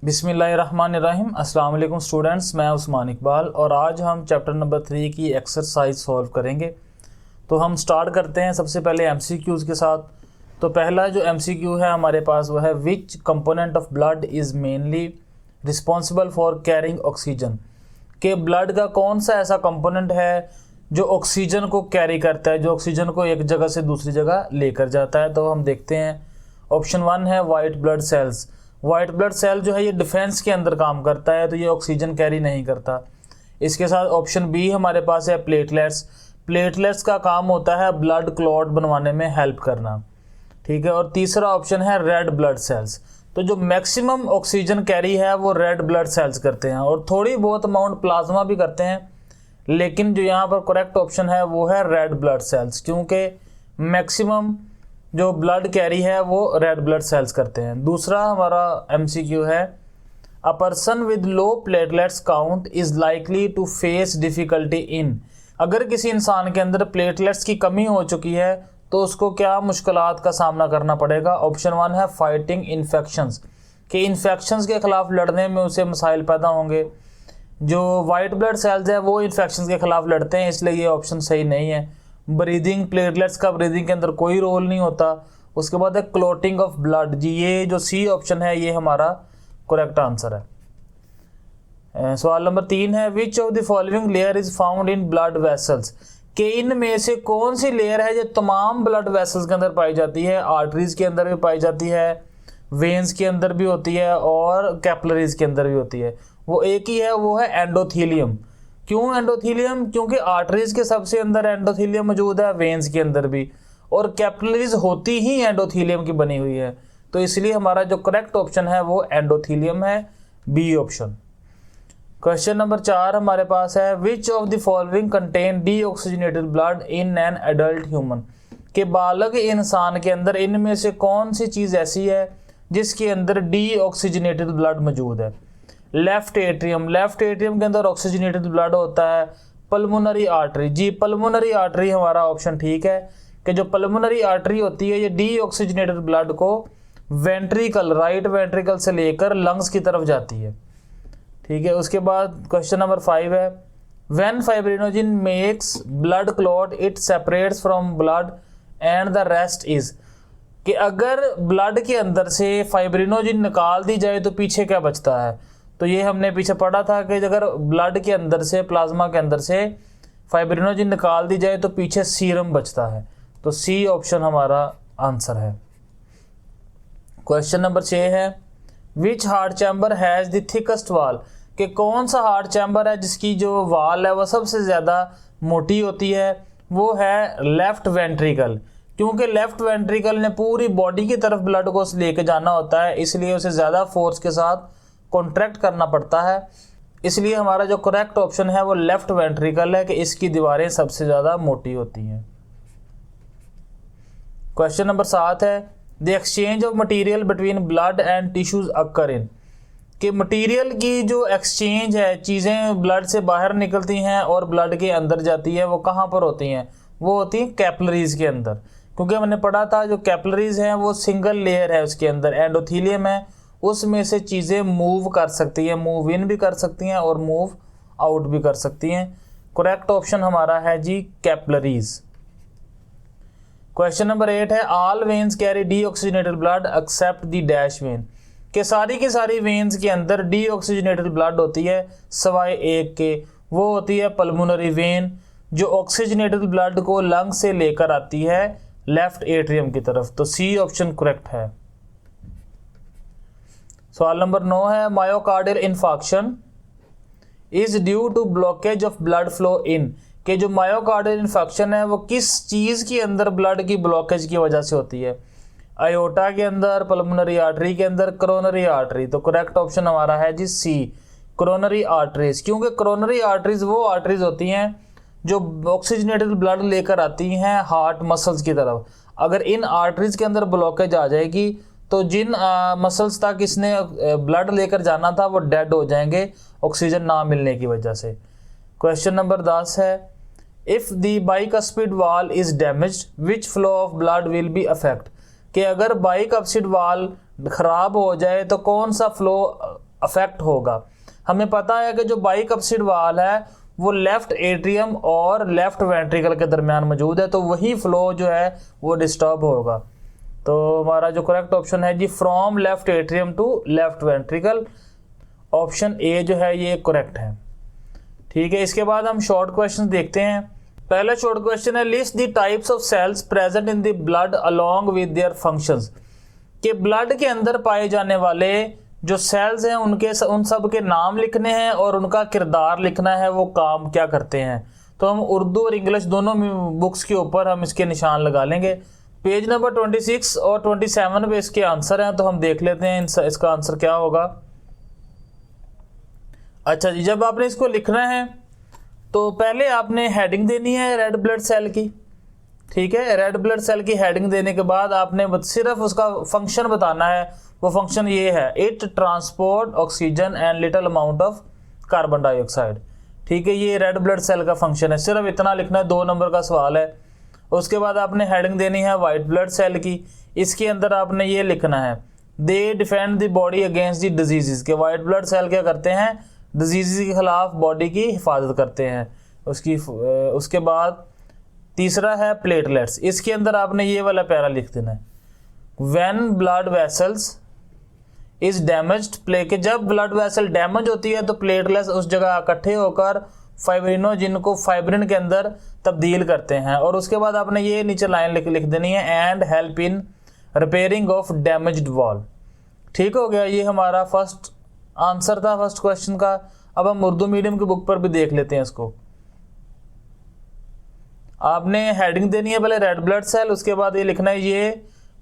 बिस्मिल्लाहिर्रहमानिर्रहीम। अस्सलाम वालेकुम स्टूडेंट्स, मैं उस्मान इकबाल और आज हम चैप्टर नंबर 3 की एक्सरसाइज सॉल्व करेंगे। तो हम स्टार्ट करते हैं सबसे पहले एमसीक्यूज़ के साथ। तो पहला जो एमसीक्यू है हमारे पास वो है विच component of blood is mainly responsible for carrying oxygen. कि ब्लड का कौन सा ऐसा कंपोनेंट है जो ऑक्सीजन को कैरी करता है, जो ऑक्सीजन को एक जगह से दूसरी जगह लेकर जाता है। तो हम देखते हैं ऑप्शन 1 है white blood cells. White blood cell जो है ये डिफेंस के अंदर काम करता है, तो ये ऑक्सीजन कैरी नहीं करता। इसके साथ ऑप्शन बी हमारे पास है प्लेटलेट्स। प्लेटलेट्स का काम होता है ब्लड क्लॉट बनवाने में हेल्प करना, ठीक है। और तीसरा ऑप्शन है रेड ब्लड सेल्स। तो जो मैक्सिमम ऑक्सीजन कैरी है वो रेड ब्लड सेल्स करते हैं और थोड़ी बहुत अमाउंट प्लाज्मा भी करते हैं, लेकिन जो यहाँ पर करेक्ट ऑप्शन है वो है रेड ब्लड सेल्स, क्योंकि मैक्सिमम जो ब्लड कैरी है वो रेड ब्लड सेल्स करते हैं। दूसरा हमारा एमसीक्यू है a person with low platelets count is likely to face difficulty in. अगर किसी इंसान के अंदर प्लेटलेट्स की कमी हो चुकी है तो उसको क्या मुश्किलात का सामना करना पड़ेगा। ऑप्शन 1 है फाइटिंग इन्फेक्शंस, कि इन्फेक्शंस के खिलाफ लड़ने में उसे मसाइल पैदा होंगे। जो वाइट ब्लड सेल्स है वो इन्फेक्शंस के खिलाफ लड़ते हैं, इसलिए ये ऑप्शन सही नहीं है। ब्रीदिंग, प्लेटलेट्स का ब्रीदिंग के अंदर कोई रोल नहीं होता। उसके बाद है क्लोटिंग ऑफ ब्लड, जी ये जो सी ऑप्शन है ये हमारा करेक्ट आंसर है। सवाल नंबर 3 है which of the following layer is found in blood vessels. कि इनमें से कौन सी लेयर है जो तमाम ब्लड वेसल्स के अंदर पाई जाती है। आर्टरीज के अंदर भी पाई जाती है, वेन्स के अंदर भी होती है और कैपिलरीज के अंदर भी होती है। वो एक ही है, वो है एंडोथीलियम। क्यों एंडोथीलियम? क्योंकि आर्टरीज के सबसे अंदर एंडोथीलियम मौजूद है, वेन्स के अंदर भी, और कैपिलरीज होती ही एंडोथीलियम की बनी हुई है। तो इसलिए हमारा जो करेक्ट ऑप्शन है वो एंडोथीलियम है, बी ऑप्शन। क्वेश्चन नंबर 4 हमारे पास है which of the following contain deoxygenated blood in an adult human. के बालग इंसान के अंदर इनमें से कौन सी चीज़ ऐसी है जिसके अंदर डीऑक्सीजनेटेड ब्लड मौजूद है। लेफ्ट एट्रियम, लेफ्ट एट्रियम के अंदर ऑक्सीजनेटेड ब्लड होता है। पल्मोनरी आर्टरी, जी पल्मोनरी आर्टरी हमारा ऑप्शन ठीक है, कि जो पल्मोनरी आर्टरी होती है ये डीऑक्सीजनेटेड ब्लड को वेंट्रिकल, राइट वेंट्रिकल से लेकर लंग्स की तरफ जाती है, ठीक है। उसके बाद क्वेश्चन नंबर 5 है when fibrinogen makes blood clot it separates from blood and the rest is. कि अगर ब्लड के अंदर से फाइब्रिनोजिन निकाल दी जाए तो पीछे क्या बचता है। तो ये हमने पीछे पढ़ा था कि अगर ब्लड के अंदर से, प्लाज्मा के अंदर से फाइब्रिनोजिन निकाल दी जाए तो पीछे सीरम बचता है। तो सी ऑप्शन हमारा आंसर है। क्वेश्चन नंबर 6 है which heart chamber has the thickest wall. कि कौन सा हार्ट चैम्बर है जिसकी जो वाल है वह सबसे ज़्यादा मोटी होती है। वो है लेफ्ट वेंट्रिकल, क्योंकि लेफ्ट वेंट्रिकल ने पूरी बॉडी की तरफ ब्लड को लेके जाना होता है, इसलिए उसे ज़्यादा फोर्स के साथ कॉन्ट्रैक्ट करना पड़ता है। इसलिए हमारा जो करेक्ट ऑप्शन है वो लेफ्ट वेंट्रिकल है, कि इसकी दीवारें सबसे ज़्यादा मोटी होती हैं। क्वेश्चन नंबर 7 है the exchange of material between blood and tissues occur in. कि मटेरियल की जो एक्सचेंज है, चीज़ें ब्लड से बाहर निकलती हैं और ब्लड के अंदर जाती है, वो कहाँ पर होती हैं? वो होती हैं कैपिलरीज के अंदर। क्योंकि हमने पढ़ा था जो कैपिलरीज हैं वो सिंगल लेयर है, उसके अंदर एंडोथीलियम है, उसमें से चीज़ें मूव कर सकती हैं, मूव इन भी कर सकती हैं और मूव आउट भी कर सकती हैं। करेक्ट ऑप्शन हमारा है जी कैपिलरीज। क्वेश्चन नंबर 8 है all veins carry deoxygenated blood except the dash vein. कि सारी की सारी वेन्स के अंदर डीऑक्सीजनेटेड ब्लड होती है सवाए एक के, वो होती है पल्मोनरी वेन, जो ऑक्सीजनेटेड ब्लड को लंग से लेकर आती है लेफ्ट एट्रियम की तरफ। तो सी ऑप्शन करेक्ट है। सवाल नंबर 9 है myocardial infarction is due to blockage of blood flow in. कि जो मायोकार्डियल इन्फेक्शन है वो किस चीज़ के अंदर ब्लड की ब्लॉकेज की वजह से होती है। आयोटा के अंदर, पल्मोनरी आर्टरी के अंदर, कोरोनरी आर्टरी। तो करेक्ट ऑप्शन हमारा है जी सी कोरोनरी आर्टरीज, क्योंकि कोरोनरी आर्टरीज वो आर्टरीज होती हैं जो ऑक्सीजनेटेड ब्लड लेकर आती हैं हार्ट मसल्स की तरफ। अगर इन आर्टरीज के अंदर ब्लॉकेज आ जाएगी तो जिन मसल्स तक इसने ब्लड लेकर जाना था वो डेड हो जाएंगे ऑक्सीजन ना मिलने की वजह से। क्वेश्चन नंबर 10 है इफ़ द बाइकस्पिड वाल is damaged which flow of blood will be affect. कि अगर बाइकस्पिड वाल खराब हो जाए तो कौन सा फ्लो अफेक्ट होगा। हमें पता है कि जो बाइकप्सिड वाल है वो लेफ्ट एट्रियम और लेफ्ट वेंट्रिकल के दरमियान मौजूद है, तो वही फ्लो जो है वो डिस्टर्ब होगा। तो हमारा जो करेक्ट ऑप्शन है जी, from left atrium to left ventricle, option A जो है ये करेक्ट है। ठीक है, इसके बाद हम शॉर्ट क्वेश्चन देखते हैं। पहला शॉर्ट क्वेश्चन है, list the types of cells present in the blood along with their functions, कि ब्लड के अंदर पाए जाने वाले जो सेल्स हैं उन सब के नाम लिखने हैं और उनका किरदार लिखना है, वो काम क्या करते हैं। तो हम उर्दू और इंग्लिश दोनों बुक्स के ऊपर हम इसके निशान लगा लेंगे। पेज नंबर 26 और 27 पे इसके आंसर हैं, तो हम देख लेते हैं इसका आंसर क्या होगा। अच्छा जी, जब आपने इसको लिखना है तो पहले आपने हेडिंग देनी है रेड ब्लड सेल की। ठीक है, रेड ब्लड सेल की हेडिंग देने के बाद आपने सिर्फ उसका फंक्शन बताना है। वो फंक्शन ये है, it transport oxygen and little amount of carbon dioxide. ठीक है, ये रेड ब्लड सेल का फंक्शन है, सिर्फ इतना लिखना है, 2 नंबर का सवाल है। उसके बाद आपने हेडिंग देनी है वाइट ब्लड सेल की। इसके अंदर आपने ये लिखना है, they defend the body against the diseases, के वाइट ब्लड सेल क्या करते हैं, डिजीज के खिलाफ बॉडी की हिफाजत करते हैं उसके बाद तीसरा है प्लेटलेट्स। इसके अंदर आपने ये वाला पैरा लिख देना है, when blood vessels is damaged, कि जब ब्लड वेसल डैमेज होती है तो प्लेटलेट्स उस जगह इकट्ठे होकर फाइब्रिनोजिन को फाइब्रिन के अंदर तब्दील करते हैं। और उसके बाद आपने ये नीचे लाइन लिख देनी है, and help in repairing of damaged wall. ठीक हो गया, ये हमारा फर्स्ट आंसर था फर्स्ट क्वेश्चन का। अब हम उर्दू मीडियम की बुक पर भी देख लेते हैं इसको। आपने हेडिंग देनी है पहले रेड ब्लड सेल, उसके बाद ये लिखना है, ये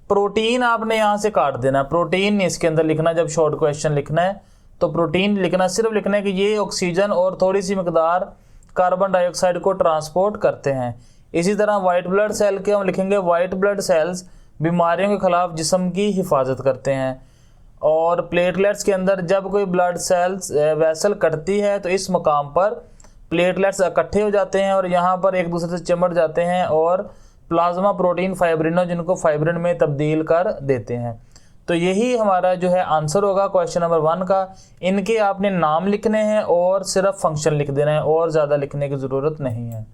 प्रोटीन आपने यहाँ से काट देना है, प्रोटीन इसके अंदर लिखना। जब शॉर्ट क्वेश्चन लिखना है तो प्रोटीन लिखना, सिर्फ लिखना है कि ये ऑक्सीजन और थोड़ी सी मकदार कार्बन डाइऑक्साइड को ट्रांसपोर्ट करते हैं। इसी तरह वाइट ब्लड सेल के हम लिखेंगे, वाइट ब्लड सेल्स बीमारियों के खिलाफ जिस्म की हिफाजत करते हैं। और प्लेटलेट्स के अंदर जब कोई ब्लड सेल्स वेसल कटती है तो इस मकाम पर प्लेटलेट्स इकट्ठे हो जाते हैं और यहाँ पर एक दूसरे से चिमट जाते हैं और प्लाज्मा प्रोटीन फाइब्रिनोजिन को फाइब्रिन में तब्दील कर देते हैं। तो यही हमारा जो है आंसर होगा क्वेश्चन नंबर 1 का। इनके आपने नाम लिखने हैं और सिर्फ फंक्शन लिख देना है, और ज़्यादा लिखने की ज़रूरत नहीं है।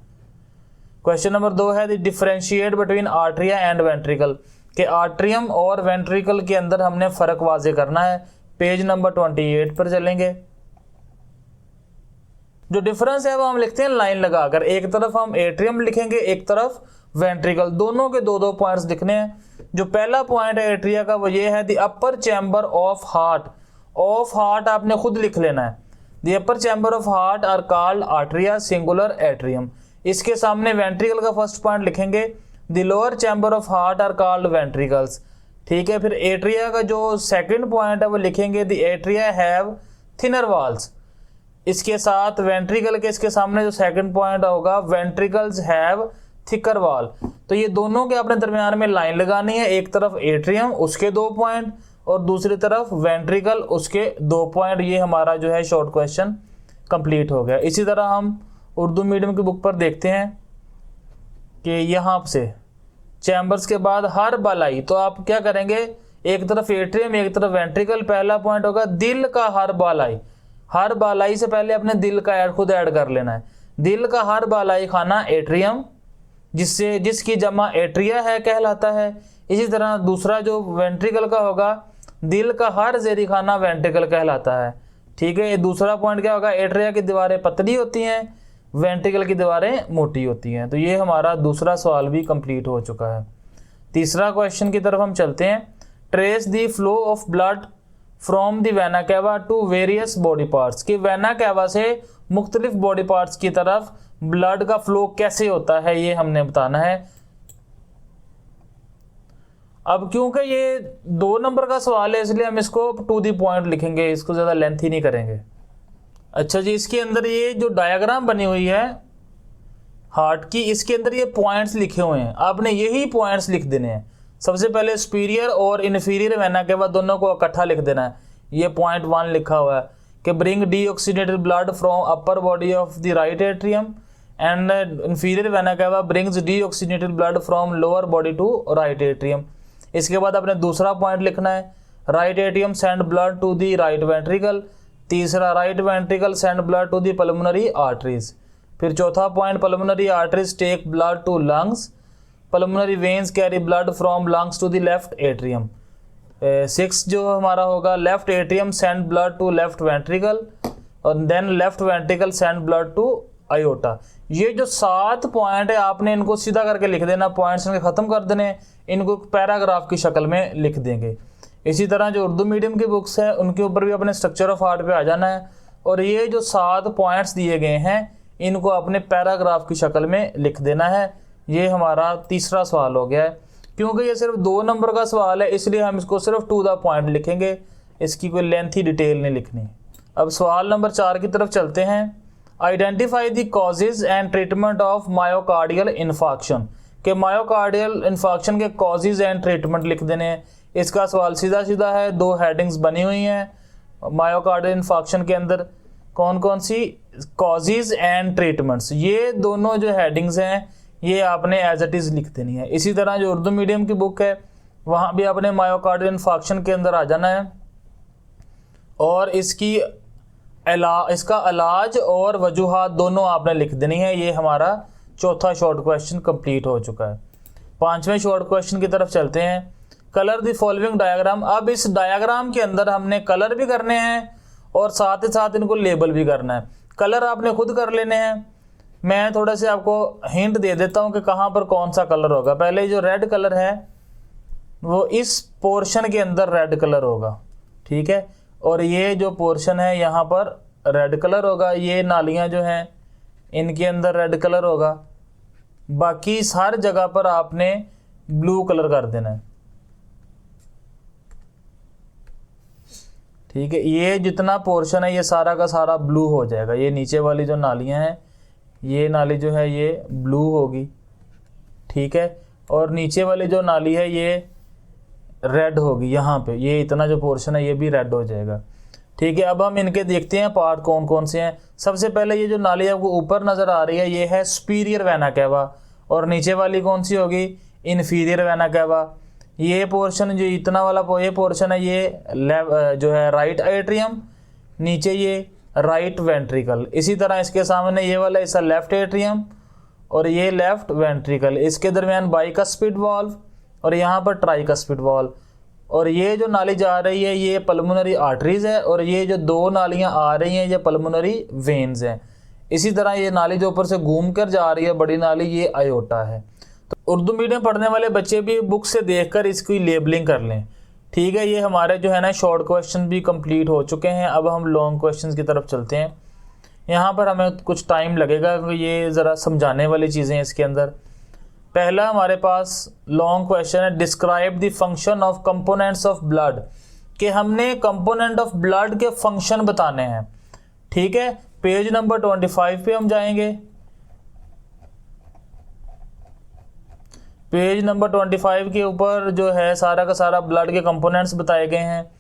क्वेश्चन नंबर 2 है, डिफरेंशिएट बिटवीन आर्टरिया एंड वेंट्रिकल, कि आर्ट्रियम और वेंट्रिकल के अंदर हमने फ़र्क वाजे करना है। पेज नंबर 28 पर चलेंगे। जो डिफरेंस है वो हम लिखते हैं लाइन लगाकर, एक तरफ हम एट्रियम लिखेंगे, एक तरफ वेंट्रिकल, दोनों के 2-2 पॉइंट्स लिखने हैं। जो पहला पॉइंट है एट्रिया का वो ये है, the upper chamber of heart. Of heart आपने खुद लिख लेना है, the upper chamber of heart are called atria singular atrium. इसके सामने वेंट्रिकल का फर्स्ट पॉइंट लिखेंगे, the lower chamber of heart are called ventricles. ठीक है, फिर एट्रिया का जो सेकंड पॉइंट है वो लिखेंगे, the atria have thinner walls. इसके साथ वेंट्रिकल के इसके सामने जो सेकंड पॉइंट होगा, वेंट्रिकल्स हैव थिकर वॉल। तो ये दोनों के अपने दरमियान में लाइन लगानी है, एक तरफ एट्रियम उसके 2 पॉइंट और दूसरी तरफ वेंट्रिकल उसके 2 पॉइंट। ये हमारा जो है शॉर्ट क्वेश्चन कंप्लीट हो गया। इसी तरह हम उर्दू मीडियम की बुक पर देखते हैं कि यहाँ से चैम्बर्स के बाद हर बालाई, तो आप क्या करेंगे, एक तरफ एट्रियम एक तरफ वेंट्रिकल। पहला पॉइंट होगा दिल का हर बालाई। हर बालाई से पहले अपने दिल का खुद ऐड कर लेना है। दिल का हर बालाई खाना एट्रियम, जिसकी जमा एट्रिया है कहलाता है। इसी तरह दूसरा जो वेंट्रिकल का होगा, दिल का हर जेरी खाना वेंट्रिकल कहलाता है। ठीक है, ये दूसरा पॉइंट क्या होगा, एट्रिया की दीवारें पतली होती हैं, वेंट्रिकल की दीवारें मोटी होती हैं। तो ये हमारा दूसरा सवाल भी कंप्लीट हो चुका है। तीसरा क्वेश्चन की तरफ हम चलते हैं। Trace the flow of blood from the vena cava to various body parts, कि वेना कैवा से मुख्तलिफ बॉडी पार्ट्स की तरफ ब्लड का फ्लो कैसे होता है, ये हमने बताना है। अब क्योंकि ये 2 नंबर का सवाल है इसलिए हम इसको टू द पॉइंट लिखेंगे, इसको ज़्यादा लेंथी नहीं करेंगे। अच्छा जी, इसके अंदर ये जो डायग्राम बनी हुई है हार्ट की, इसके अंदर ये पॉइंट्स लिखे हुए हैं, आपने यही पॉइंट्स लिख देने हैं। सबसे पहले सुपीरियर और इन्फीरियर वेना के बाद दोनों को इकट्ठा लिख देना है। ये पॉइंट 1 लिखा हुआ है कि bring deoxygenated blood from upper body of the right atrium and inferior vena के बाद brings deoxygenated blood from lower body to right atrium. इसके बाद आपने दूसरा पॉइंट लिखना है, right atrium send blood to the right ventricle. तीसरा, right ventricle send blood to the pulmonary arteries. फिर चौथा point, pulmonary arteries take blood to lungs, pulmonary veins carry blood from lungs to the left atrium. 6 जो हमारा होगा, left atrium send blood to left ventricle और then left ventricle send blood to aorta. ये जो 7 point है आपने इनको सीधा करके लिख देना, पॉइंट्स इनके खत्म कर देने, इनको पैराग्राफ की शक्ल में लिख देंगे। इसी तरह जो उर्दू मीडियम की बुक्स है उनके ऊपर भी अपने स्ट्रक्चर ऑफ आर्ट पे आ जाना है और ये जो 7 पॉइंट्स दिए गए हैं इनको अपने पैराग्राफ की शक्ल में लिख देना है। ये हमारा तीसरा सवाल हो गया है। क्योंकि ये सिर्फ 2 नंबर का सवाल है इसलिए हम इसको सिर्फ टू द पॉइंट लिखेंगे, इसकी कोई लेंथी डिटेल नहीं लिखनी। अब सवाल नंबर 4 की तरफ चलते हैं। Identify the causes and treatment of myocardial infarction, के मायोकार्डियल इन्फाक्शन के कॉजेज एंड ट्रीटमेंट लिख देने हैं। इसका सवाल सीधा सीधा है, 2 हेडिंग्स बनी हुई हैं मायोकार्डियल इन्फाक्शन के अंदर। कौन कौन सी? Causes and treatments. ये दोनों जो हेडिंग्स हैं ये आपने एज इट इज़ लिख देनी है। इसी तरह जो उर्दू मीडियम की बुक है वहाँ भी आपने मायोकार्डियल इन्फाक्शन के अंदर आ जाना है और इसका इलाज और वजूहात दोनों आपने लिख देनी है। ये हमारा चौथा शॉर्ट क्वेश्चन कंप्लीट हो चुका है। 5वें शॉर्ट क्वेश्चन की तरफ चलते हैं। Colour the following diagram. अब इस डायग्राम के अंदर हमने कलर भी करने हैं और साथ ही साथ इनको लेबल भी करना है। कलर आपने खुद कर लेने हैं, मैं थोड़ा से आपको हिंट दे देता हूं कि कहाँ पर कौन सा कलर होगा। पहले जो रेड कलर है वो इस पोर्शन के अंदर रेड कलर होगा, ठीक है, और ये जो पोर्शन है यहाँ पर रेड कलर होगा। ये नालियाँ जो हैं इनके अंदर रेड कलर होगा। बाकी हर जगह पर आपने ब्लू कलर कर देना है, ठीक है। ये जितना पोर्शन है ये सारा का सारा ब्लू हो जाएगा। ये नीचे वाली जो नालियाँ हैं ये नाली जो है ये ब्लू होगी, ठीक है, और नीचे वाली जो नाली है ये रेड होगी। यहाँ पे ये इतना जो पोर्शन है ये भी रेड हो जाएगा, ठीक है। अब हम इनके देखते हैं पार्ट कौन कौन से हैं। सबसे पहले ये जो नाली आपको ऊपर नज़र आ रही है ये है सुपीरियर वेना कैवा और नीचे वाली कौन सी होगी? Inferior vena cava. ये पोर्शन जो इतना वाला ये पोर्शन है ये जो है राइट एट्रियम, नीचे ये राइट वेंट्रिकल। इसी तरह इसके सामने ये वाला इसका लेफ्ट एट्रियम और ये लेफ्ट वेंट्रिकल। इसके दरमियान बाइकस्पिड वाल्व और यहाँ पर ट्राइकस्पिड वाल्व। और ये जो नाली जा रही है ये पल्मोनरी आर्टरीज है और ये जो 2 नालियाँ आ रही हैं ये पल्मोनरी वेन्स हैं। इसी तरह ये नाली जो ऊपर से घूम कर जा रही है बड़ी नाली ये आयोटा है। तो उर्दू मीडियम पढ़ने वाले बच्चे भी बुक से देखकर इसकी लेबलिंग कर लें, ठीक है। ये हमारे जो है ना शॉर्ट क्वेश्चन भी कंप्लीट हो चुके हैं। अब हम लॉन्ग क्वेश्चंस की तरफ चलते हैं। यहाँ पर हमें कुछ टाइम लगेगा क्योंकि ये ज़रा समझाने वाली चीज़ें हैं इसके अंदर। पहला हमारे पास लॉन्ग क्वेश्चन है, describe the function of components of blood, कि हमने कंपोनेंट ऑफ ब्लड के फंक्शन बताने हैं, ठीक है। पेज नंबर 25 पे हम जाएंगे। पेज नंबर 25 के ऊपर जो है सारा का सारा ब्लड के कंपोनेंट्स बताए गए हैं।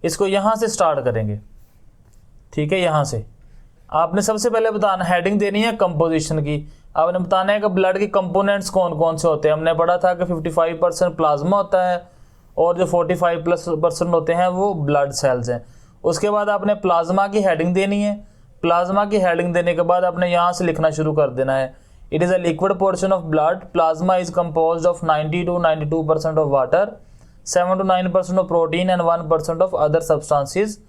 इसको यहाँ से स्टार्ट करेंगे, ठीक है। यहाँ से आपने सबसे पहले बताना, हेडिंग देनी है कंपोजिशन की। आपने बताना है कि ब्लड के कंपोनेंट्स कौन कौन से होते हैं। हमने पढ़ा था कि 55% प्लाज्मा होता है और जो 45% होते हैं वो ब्लड सेल्स हैं। उसके बाद आपने प्लाज्मा की हेडिंग देनी है। प्लाज्मा की हेडिंग देने के बाद आपने यहाँ से लिखना शुरू कर देना है, it is a liquid portion of blood, plasma is composed of 90 to 92% of water, 7 to 9% of protein and 1% of other substances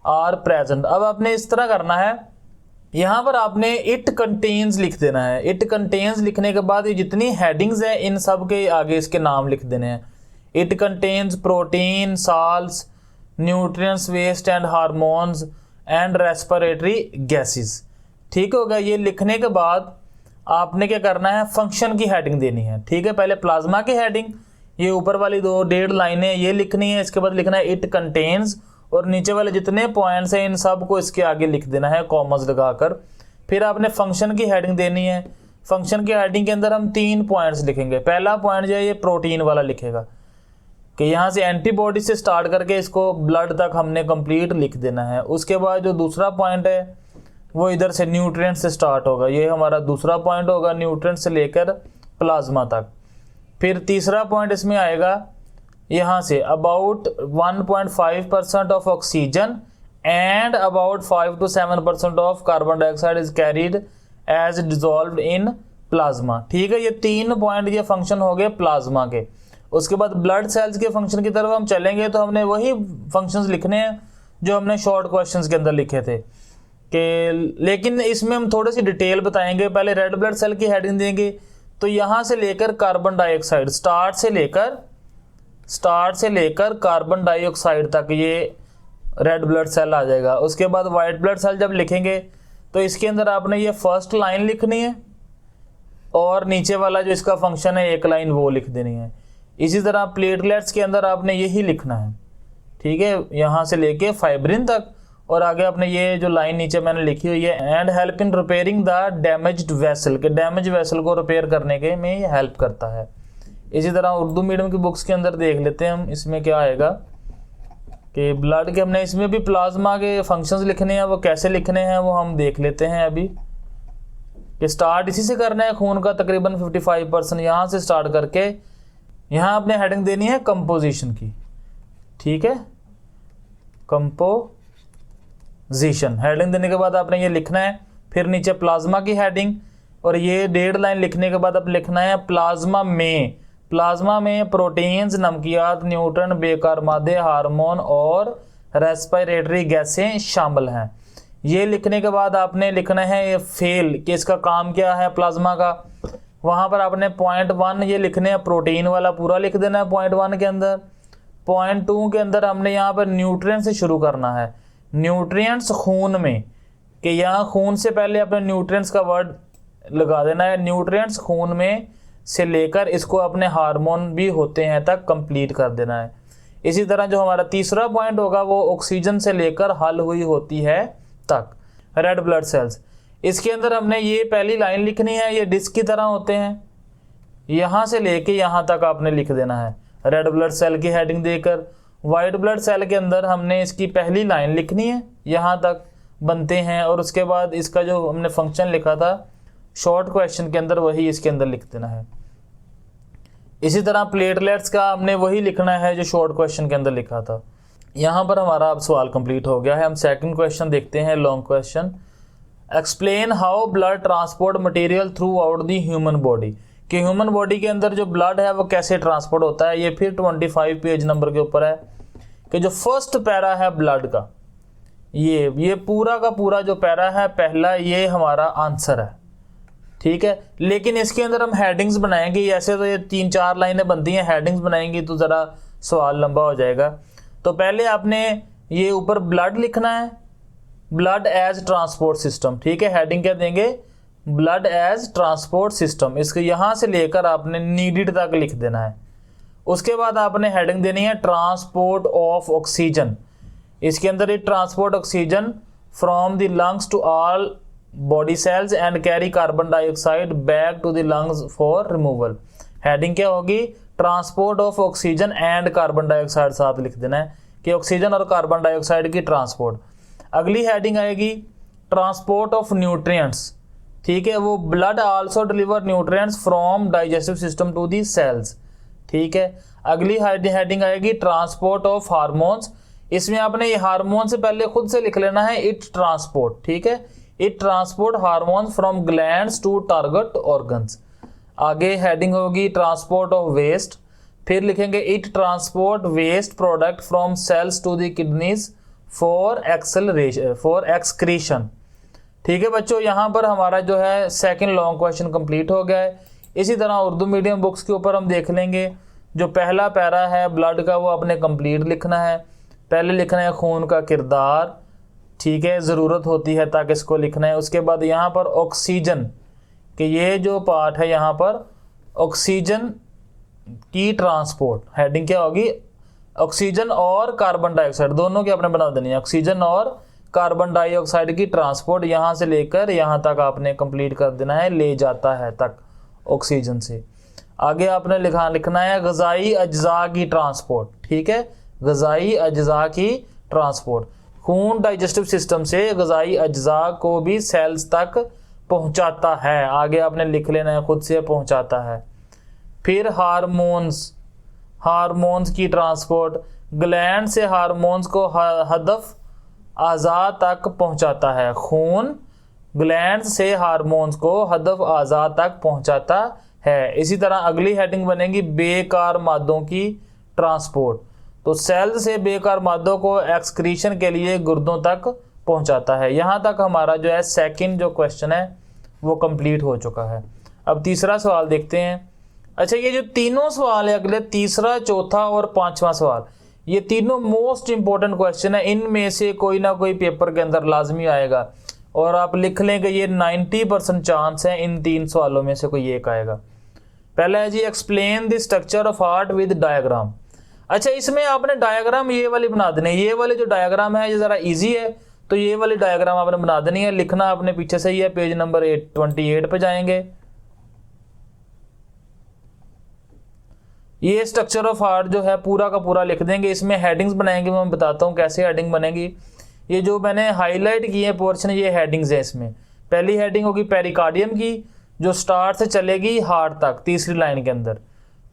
are present. अब आपने इस तरह करना है, यहाँ पर आपने इट कंटेन्स लिख देना है। इट कंटेन्स लिखने के बाद ये जितनी हेडिंग्स हैं इन सब के आगे इसके नाम लिख देने हैं। It contains protein, salts, nutrients, waste and hormones and respiratory gases, ठीक होगा। ये लिखने के बाद आपने क्या करना है, फंक्शन की हेडिंग देनी है, ठीक है। पहले प्लाज्मा की हेडिंग, ये ऊपर वाली 1.5 लाइनें ये लिखनी है। इसके बाद लिखना है इट कंटेन्स और नीचे वाले जितने पॉइंट्स हैं इन सब को इसके आगे लिख देना है कॉमर्स लगाकर। फिर आपने फंक्शन की हेडिंग देनी है। फंक्शन की हेडिंग के अंदर हम 3 पॉइंट्स लिखेंगे। पहला पॉइंट जो है ये प्रोटीन वाला लिखेगा कि यहाँ से एंटीबॉडी से स्टार्ट करके इसको ब्लड तक हमने कंप्लीट लिख देना है। उसके बाद जो दूसरा पॉइंट है वो इधर से न्यूट्रिएंट से स्टार्ट होगा, ये हमारा दूसरा पॉइंट होगा, न्यूट्रिएंट से लेकर प्लाज्मा तक। फिर तीसरा पॉइंट इसमें आएगा यहाँ से about 1.5% of oxygen and about 5 to 7% of carbon dioxide is carried as dissolved in plasma. ठीक है, ये 3 पॉइंट ये फंक्शन हो गए प्लाज्मा के। उसके बाद ब्लड सेल्स के फंक्शन की तरफ हम चलेंगे तो हमने वही फंक्शंस लिखने हैं जो हमने शॉर्ट क्वेश्चंस के अंदर लिखे थे कि, लेकिन इसमें हम थोड़ी सी डिटेल बताएंगे। पहले रेड ब्लड सेल की हेडिंग देंगे, तो यहाँ से लेकर कार्बन डाइऑक्साइड स्टार्ट से लेकर कार्बन डाइऑक्साइड तक ये रेड ब्लड सेल आ जाएगा। उसके बाद वाइट ब्लड सेल जब लिखेंगे तो इसके अंदर आपने ये फर्स्ट लाइन लिखनी है और नीचे वाला जो इसका फंक्शन है एक लाइन वो लिख देनी है। इसी तरह प्लेटलेट्स के अंदर आपने यही लिखना है। ठीक है, यहाँ से लेके फाइब्रिन तक, और आगे आपने ये जो लाइन नीचे मैंने लिखी हुई है, and help in repairing the damaged vessel, के डैमेज वेसल को रिपेयर करने के में ये हेल्प करता है। इसी तरह उर्दू मीडियम की बुक्स के अंदर देख लेते हैं हम, इसमें क्या आएगा कि ब्लड के हमने इसमें भी प्लाज्मा के फंक्शंस लिखने हैं, वो कैसे लिखने हैं वो हम देख लेते हैं अभी। कि स्टार्ट इसी से करना है, खून का तकरीबन 55% यहाँ से स्टार्ट करके यहाँ आपने हेडिंग देनी है कंपोजिशन की। ठीक है, कंपोजिशन हेडिंग देने के बाद आपने ये लिखना है, फिर नीचे प्लाज्मा की हेडिंग, और ये 1.5 लाइन लिखने के बाद अब लिखना है प्लाज्मा में प्रोटीन्स, नमकियात, न्यूट्रन, बेकार मादे, हार्मोन और रेस्पिरेटरी गैसें शामिल हैं। ये लिखने के बाद आपने लिखना है ये फेल कि इसका काम क्या है प्लाज्मा का। वहाँ पर आपने पॉइंट 1 ये लिखने हैं, प्रोटीन वाला पूरा लिख देना है पॉइंट 1 के अंदर। पॉइंट 2 के अंदर हमने यहाँ पर न्यूट्रिएंट्स से शुरू करना है, न्यूट्रिएंट्स खून में, कि यहाँ खून से पहले अपने न्यूट्रिएंट्स का वर्ड लगा देना है। न्यूट्रिएंट्स खून में से लेकर इसको अपने हार्मोन भी होते हैं तक कंप्लीट कर देना है। इसी तरह जो हमारा तीसरा पॉइंट होगा वो ऑक्सीजन से लेकर हल हुई होती है तक, रेड ब्लड सेल्स। इसके अंदर हमने ये पहली लाइन लिखनी है, ये डिस्क की तरह होते हैं, यहाँ से लेके यहाँ तक आपने लिख देना है रेड ब्लड सेल की हेडिंग देकर। वाइट ब्लड सेल के अंदर हमने इसकी पहली लाइन लिखनी है, यहाँ तक बनते हैं, और उसके बाद इसका जो हमने फंक्शन लिखा था शॉर्ट क्वेश्चन के अंदर वही इसके अंदर लिख देना है। इसी तरह प्लेटलेट्स का हमने वही लिखना है जो शॉर्ट क्वेश्चन के अंदर लिखा था। यहाँ पर हमारा अब सवाल कंप्लीट हो गया है। हम सेकंड क्वेश्चन देखते हैं, long question. Explain how blood transport material through out the human body, कि ह्यूमन बॉडी के अंदर जो ब्लड है वो कैसे ट्रांसपोर्ट होता है। ये फिर 25 पेज नंबर के ऊपर है कि जो फर्स्ट पैरा है ब्लड का, ये पूरा का पूरा जो पैरा है पहला, ये हमारा आंसर है। ठीक है, लेकिन इसके अंदर हम हेडिंग्स बनाएंगे। ऐसे तो ये 3-4 लाइनें बनती हैं, हेडिंग्स बनाएंगी तो ज़रा सवाल लंबा हो जाएगा। तो पहले आपने ये ऊपर ब्लड लिखना है, ब्लड एज ट्रांसपोर्ट सिस्टम। ठीक है, हेडिंग क्या देंगे, ब्लड एज ट्रांसपोर्ट सिस्टम। इसको यहाँ से लेकर आपने नीडेड तक लिख देना है। उसके बाद आपने हेडिंग देनी है ट्रांसपोर्ट ऑफ ऑक्सीजन। इसके अंदर ये transport oxygen from the lungs to all body cells and carry carbon dioxide back to the lungs for removal. Heading क्या होगी, transport of oxygen and carbon dioxide साथ लिख देना है कि ऑक्सीजन और कार्बन डाइऑक्साइड की ट्रांसपोर्ट। अगली हेडिंग आएगी ट्रांसपोर्ट ऑफ न्यूट्रिएंट्स। ठीक है, वो blood also deliver nutrients from digestive system to the cells. ठीक है, अगली हेडिंग आएगी ट्रांसपोर्ट ऑफ हार्मोन्स। इसमें आपने ये हार्मोन से पहले खुद से लिख लेना है इट ट्रांसपोर्ट। ठीक है, it transport hormones from glands to target organs. आगे हेडिंग होगी ट्रांसपोर्ट ऑफ वेस्ट, फिर लिखेंगे it transport waste product from cells to the kidneys for excretion. ठीक है बच्चों, यहाँ पर हमारा जो है सेकंड लॉन्ग क्वेश्चन कंप्लीट हो गया है। इसी तरह उर्दू मीडियम बुक्स के ऊपर हम देख लेंगे, जो पहला पैरा है ब्लड का वो आपने कंप्लीट लिखना है। पहले लिखना है खून का किरदार, ठीक है, ज़रूरत होती है ताकि इसको लिखना है। उसके बाद यहाँ पर ऑक्सीजन, कि ये जो पार्ट है यहाँ पर ऑक्सीजन की ट्रांसपोर्ट, हेडिंग क्या होगी, ऑक्सीजन और कार्बन डाइऑक्साइड दोनों की आपने बना देनी है। ऑक्सीजन और कार्बन डाइऑक्साइड की ट्रांसपोर्ट यहाँ से लेकर यहाँ तक आपने कंप्लीट कर देना है, ले जाता है तक ऑक्सीजन से। आगे आपने लिखना है ग़िज़ाई अज्जा की ट्रांसपोर्ट। ठीक है, ग़िज़ाई अज्जा की ट्रांसपोर्ट, खून डाइजेस्टिव सिस्टम से ग़िज़ाई अज्जा को भी सेल्स तक पहुंचाता है। आगे आपने लिख लेना है खुद से, पहुंचाता है। फिर हार्मोन्स, हार्मोन्स की ट्रांसपोर्ट, ग्लैंड से हार्मोन्स को हदफ आज़ा तक पहुंचाता है। खून ग्लैंड से हार्मोन्स को हदफ आज़ा तक पहुंचाता है। इसी तरह अगली हेडिंग बनेगी बेकार मादों की ट्रांसपोर्ट। तो सेल से बेकार मादों को एक्सक्रीशन के लिए गुर्दों तक पहुंचाता है। यहाँ तक हमारा जो है सेकंड जो क्वेश्चन है वो कंप्लीट हो चुका है। अब तीसरा सवाल देखते हैं। अच्छा, ये जो तीनों सवाल है अगले, तीसरा, चौथा और पांचवा सवाल, ये तीनों मोस्ट इंपॉर्टेंट क्वेश्चन है। इनमें से कोई ना कोई पेपर के अंदर लाजमी आएगा और आप लिख लें कि ये 90% चांस है इन तीन सवालों में से कोई एक आएगा। पहला है जी explain the structure of heart with diagram. अच्छा, इसमें आपने डायग्राम ये वाली बना देनी है। ये वाली जो डायग्राम है ये ज़रा इजी है, तो ये वाली डायग्राम आपने बना देनी है। लिखना आपने पीछे से ही है, पेज नंबर 28 पे जाएंगे। ये स्ट्रक्चर ऑफ हार्ट जो है पूरा का पूरा लिख देंगे। इसमें हेडिंग्स बनाएंगे, मैं बताता हूँ कैसे हेडिंग बनेगी। ये जो मैंने हाईलाइट किए पोर्शन, ये हेडिंग्स है। इसमें पहली हेडिंग होगी पेरिकार्डियम की, जो स्टार्ट से चलेगी हार्ट तक, तीसरी लाइन के अंदर,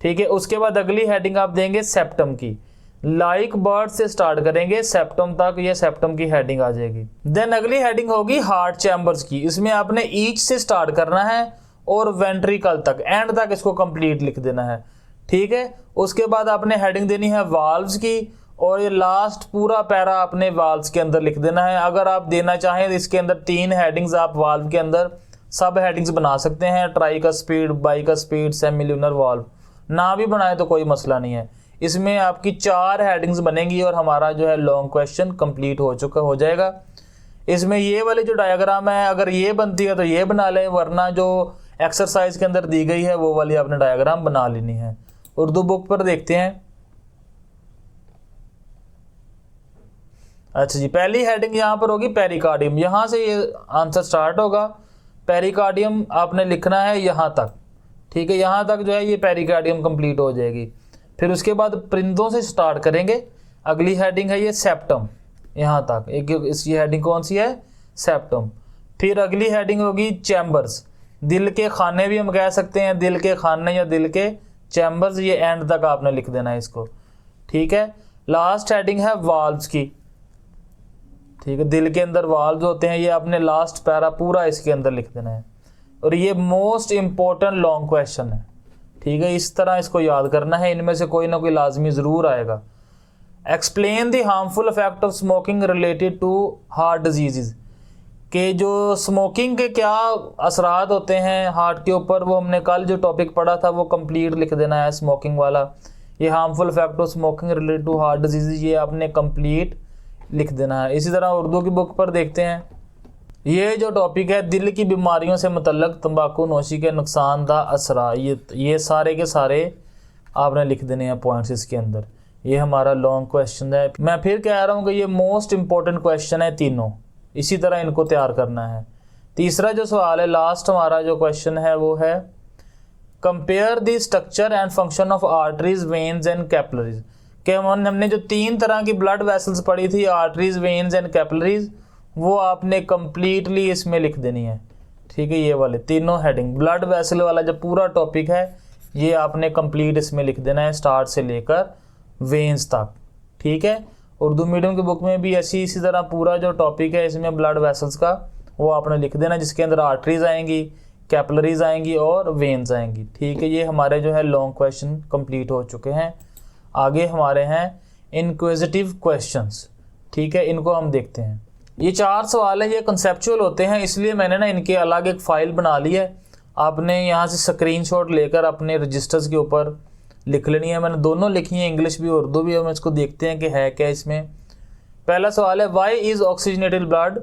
ठीक है। उसके बाद अगली हेडिंग आप देंगे सेप्टम की, लाइक बर्ड से स्टार्ट करेंगे सेप्टम तक, ये सेप्टम की हेडिंग आ जाएगी। देन अगली हेडिंग होगी हार्ट चैम्बर्स की। इसमें आपने ईच से स्टार्ट करना है और वेंट्रिकल तक, एंड तक इसको कंप्लीट लिख देना है, ठीक है। उसके बाद आपने हेडिंग देनी है वाल्व्स की, और ये लास्ट पूरा पैरा आपने वाल्व्स के अंदर लिख देना है। अगर आप देना चाहें तो इसके अंदर 3 हेडिंग्स आप वाल्व के अंदर सब हेडिंग्स बना सकते हैं, ट्राइकस्पीड, बाइकस्पीड, सेमिल्यूनर वाल्व। ना भी बनाए तो कोई मसला नहीं है। इसमें आपकी 4 हेडिंग्स बनेंगी और हमारा जो है लॉन्ग क्वेश्चन कंप्लीट हो जाएगा। इसमें ये वाली जो डायग्राम है, अगर ये बनती है तो ये बना लें, वरना जो एक्सरसाइज के अंदर दी गई है वो वाली आपने डायग्राम बना लेनी है। उर्दू बुक पर देखते हैं। अच्छा जी, पहली हेडिंग यहाँ पर होगी पेरिकार्डियम। यहाँ से ये आंसर स्टार्ट होगा। पेरिकार्डियम आपने लिखना है यहाँ तक, ठीक है। यहाँ तक जो है ये पेरिकार्डियम कंप्लीट हो जाएगी। फिर उसके बाद परिंदों से स्टार्ट करेंगे। अगली हेडिंग है ये सेप्टम, यहाँ तक एक इसकी हेडिंग कौन सी है, सेप्टम। फिर अगली हेडिंग होगी चैम्बर्स, दिल के खाने भी हम कह सकते हैं, दिल के खाने या दिल के चैम्बर्स, ये एंड तक आपने लिख देना है इसको, ठीक है। लास्ट हेडिंग है वाल्व्स की, ठीक है। दिल के अंदर वाल्व्स होते हैं, ये आपने लास्ट पैरा पूरा इसके अंदर लिख देना है। और ये मोस्ट इंपॉर्टेंट लॉन्ग क्वेश्चन है, ठीक है। इस तरह इसको याद करना है, इनमें से कोई ना कोई लाजमी ज़रूर आएगा। Explain the harmful effect of smoking related to heart disease, कि जो स्मोकिंग के क्या असरात होते हैं हार्ट के ऊपर, वो हमने कल जो टॉपिक पढ़ा था वो कंप्लीट लिख देना है, स्मोकिंग वाला। ये harmful effect of smoking related to heart disease, ये आपने कंप्लीट लिख देना है। इसी तरह उर्दू की बुक पर देखते हैं। ये जो टॉपिक है दिल की बीमारियों से मुतल्लक तंबाकू नोशी के नुकसानदा असरा, ये सारे के सारे आपने लिख देने हैं पॉइंट्स इसके अंदर। ये हमारा लॉन्ग क्वेश्चन है। मैं फिर कह रहा हूँ कि ये मोस्ट इंपॉर्टेंट क्वेश्चन है तीनों, इसी तरह इनको तैयार करना है। तीसरा जो सवाल है, लास्ट हमारा जो क्वेश्चन है वो है compare the structure and function of arteries, veins and capillaries. कि हमने जो 3 तरह की ब्लड वेसल्स पढ़ी थी, आर्टरीज, वेन्स एंड कैपिलरीज, वो आपने कंप्लीटली इसमें लिख देनी है, ठीक है। ये वाले तीनों हेडिंग, ब्लड वेसल वाला जो पूरा टॉपिक है ये आपने कंप्लीट इसमें लिख देना है, स्टार्ट से लेकर वेन्स तक, ठीक है। उर्दू मीडियम की बुक में भी इसी तरह पूरा जो टॉपिक है इसमें ब्लड वेसल्स का वो आपने लिख देना, जिसके अंदर आर्टरीज आएंगी, कैपिलरीज आएंगी और वेन्स आएंगी, ठीक है। ये हमारे जो है लॉन्ग क्वेश्चन कंप्लीट हो चुके हैं। आगे हमारे हैं इनक्विजिटिव क्वेश्चंस, ठीक है। इनको हम देखते हैं। ये 4 सवाल हैं, ये कंसेप्चुअल होते हैं, इसलिए मैंने ना इनके अलग एक फ़ाइल बना ली है। आपने यहाँ से स्क्रीनशॉट लेकर अपने रजिस्टर्स के ऊपर लिख लेनी है। मैंने दोनों लिखी हैं, इंग्लिश भी उर्दू भी। हम इसको देखते हैं कि है क्या इसमें। पहला सवाल है, why is oxygenated blood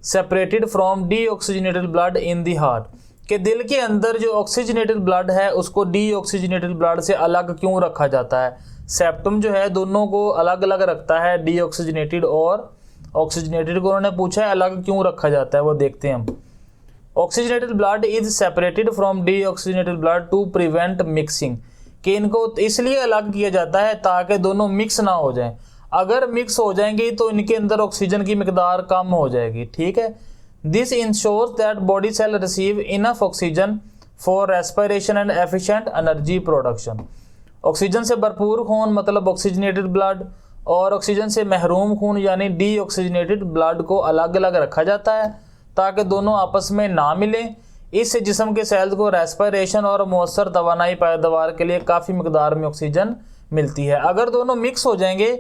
separated from deoxygenated blood in the heart. कि दिल के अंदर जो ऑक्सीजनेटेड ब्लड है उसको डीऑक्सीजनेटेड ब्लड से अलग क्यों रखा जाता है। सेप्टम जो है दोनों को अलग अलग रखता है, डीऑक्सीजनेटेड और ऑक्सीजनेटेड को उन्होंने पूछा है अलग क्यों रखा जाता है, वो देखते हैं हम। Oxygenated blood is separated from deoxygenated blood to prevent mixing, कि इनको इसलिए अलग किया जाता है ताकि दोनों मिक्स ना हो जाएं। अगर मिक्स हो जाएंगी तो इनके अंदर ऑक्सीजन की मिकदार कम हो जाएगी, ठीक है। This ensures that body cell receive enough oxygen for respiration and efficient energy production. Oxygen से भरपूर खून मतलब ऑक्सीजनेटेड ब्लड, और ऑक्सीजन से महरूम खून यानी डीऑक्सीजनेटेड ब्लड को अलग अलग रखा जाता है ताकि दोनों आपस में ना मिलें। इससे जिस्म के सेल्स को रेस्पिरेशन और मौसर तवानाई पैदावार के लिए काफ़ी मकदार में ऑक्सीजन मिलती है। अगर दोनों मिक्स हो जाएंगे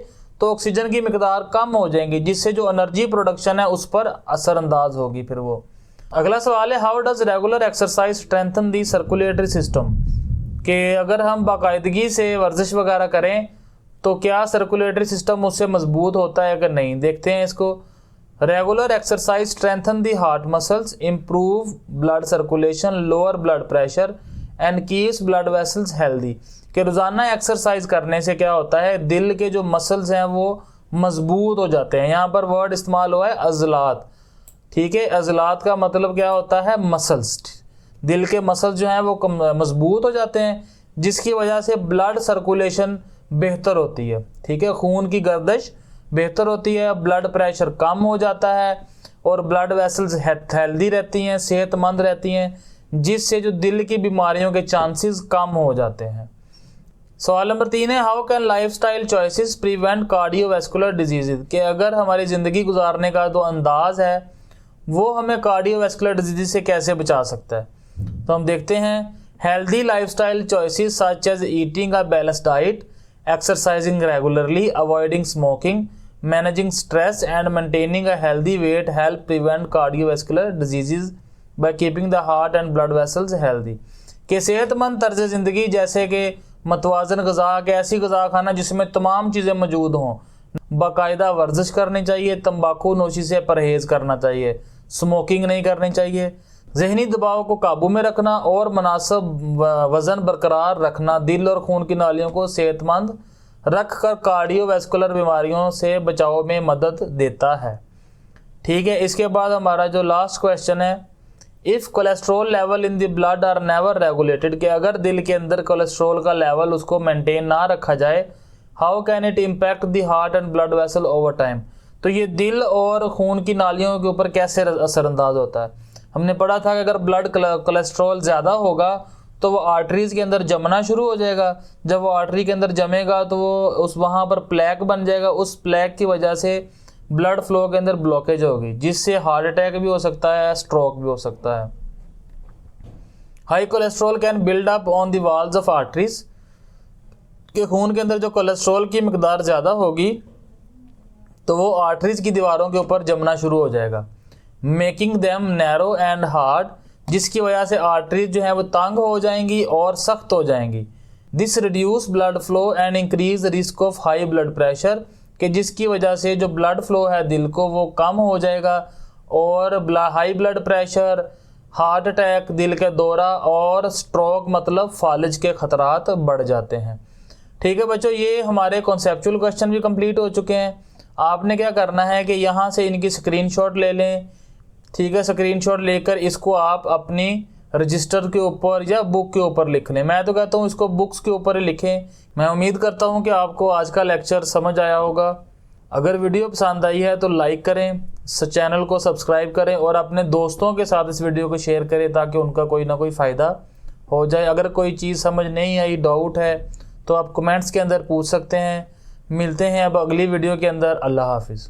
तो ऑक्सीजन की मकदार कम हो जाएंगी, जिससे जो एनर्जी प्रोडक्शन है उस पर असरअंदाज होगी फिर वो। अगला सवाल है, how does regular exercise strengthen the circulatory system, कि अगर हम बाकायदगी से वर्जिश वगैरह करें तो क्या सर्कुलेटरी सिस्टम उससे मजबूत होता है अगर नहीं। देखते हैं इसको। Regular exercise strengthen the heart muscles, improve blood circulation, lower blood pressure and keeps blood vessels healthy. कि रोज़ाना एक्सरसाइज करने से क्या होता है, दिल के जो मसल्स हैं वो मजबूत हो जाते हैं। यहाँ पर वर्ड इस्तेमाल हुआ है अजलात, ठीक है। अजलात का मतलब क्या होता है, मसल्स। दिल के मसल्स जो हैं वो मजबूत हो जाते हैं, जिसकी वजह से ब्लड सर्कुलेशन बेहतर होती है, ठीक है। खून की गर्दिश बेहतर होती है, ब्लड प्रेशर कम हो जाता है और ब्लड वेसल्स हेल्दी रहती हैं, सेहतमंद रहती हैं, जिससे जो दिल की बीमारियों के चांसेस कम हो जाते हैं। सवाल नंबर 3 है, how can lifestyle choices prevent cardiovascular diseases, कि अगर हमारी ज़िंदगी गुजारने का जो अंदाज है वो हमें कार्डियोवैस्कुलर डिजीज से कैसे बचा सकता है। तो हम देखते हैं, healthy lifestyle choices such as eating a balanced diet, exercising regularly, avoiding smoking, managing stress and maintaining a healthy weight help prevent cardiovascular diseases by keeping the heart and blood vessels healthy। कि सेहतमंद तर्ज ज़िंदगी जैसे कि मतवाजन Gaza, के ऐसी Gaza खाना जिसमें तमाम चीज़ें मौजूद हों, बाकायदा वर्जिश करनी चाहिए, तंबाकू नोशी से परहेज़ करना चाहिए, स्मोकिंग नहीं करनी चाहिए, जहनी दबाव को काबू में रखना और मुनासिब वज़न बरकरार रखना दिल और खून की नालियों को सेहतमंद रख कर कार्डियोवैस्कुलर बीमारियों से बचाव में मदद देता है, ठीक है। इसके बाद हमारा जो लास्ट क्वेश्चन है, if cholesterol level in the blood are never regulated, कि अगर दिल के अंदर कोलेस्ट्रोल का लेवल उसको मेंटेन ना रखा जाए, how can it impact the heart and blood vessel over time, तो ये दिल और खून की नालियों के ऊपर कैसे असरअंदाज होता है। हमने पढ़ा था कि अगर ब्लड कोलेस्ट्रॉल ज़्यादा होगा तो वो आर्टरीज़ के अंदर जमना शुरू हो जाएगा। जब वो आर्टरी के अंदर जमेगा तो वो उस वहाँ पर प्लैक बन जाएगा, उस प्लैक की वजह से ब्लड फ्लो के अंदर ब्लॉकेज होगी, जिससे हार्ट अटैक भी हो सकता है, स्ट्रोक भी हो सकता है। High cholesterol can build up on the walls of arteries, के खून के अंदर जो कोलेस्ट्रॉल की मकदार ज़्यादा होगी तो वो आर्टरीज़ की दीवारों के ऊपर जमना शुरू हो जाएगा, making them narrow and hard, जिसकी वजह से आर्टरीज जो है वो तंग हो जाएंगी और सख्त हो जाएंगी। This reduce blood flow and increase risk of high blood pressure, कि जिसकी वजह से जो ब्लड फ्लो है दिल को वो कम हो जाएगा और high blood pressure, heart attack, दिल के दौरा और स्ट्रोक मतलब फालिज के खतरात बढ़ जाते हैं, ठीक है बच्चों। ये हमारे कॉन्सेप्चुअल क्वेश्चन भी कंप्लीट हो चुके हैं। आपने क्या करना है कि यहाँ से इनकी स्क्रीनशॉट ले लें, ठीक है। स्क्रीनशॉट लेकर इसको आप अपनी रजिस्टर के ऊपर या बुक के ऊपर लिख लें। मैं तो कहता हूँ इसको बुक्स के ऊपर ही लिखें। मैं उम्मीद करता हूँ कि आपको आज का लेक्चर समझ आया होगा। अगर वीडियो पसंद आई है तो लाइक करें, चैनल को सब्सक्राइब करें और अपने दोस्तों के साथ इस वीडियो को शेयर करें ताकि उनका कोई ना कोई फ़ायदा हो जाए। अगर कोई चीज़ समझ नहीं आई, डाउट है, तो आप कमेंट्स के अंदर पूछ सकते हैं। मिलते हैं अब अगली वीडियो के अंदर। अल्लाह हाफिज़।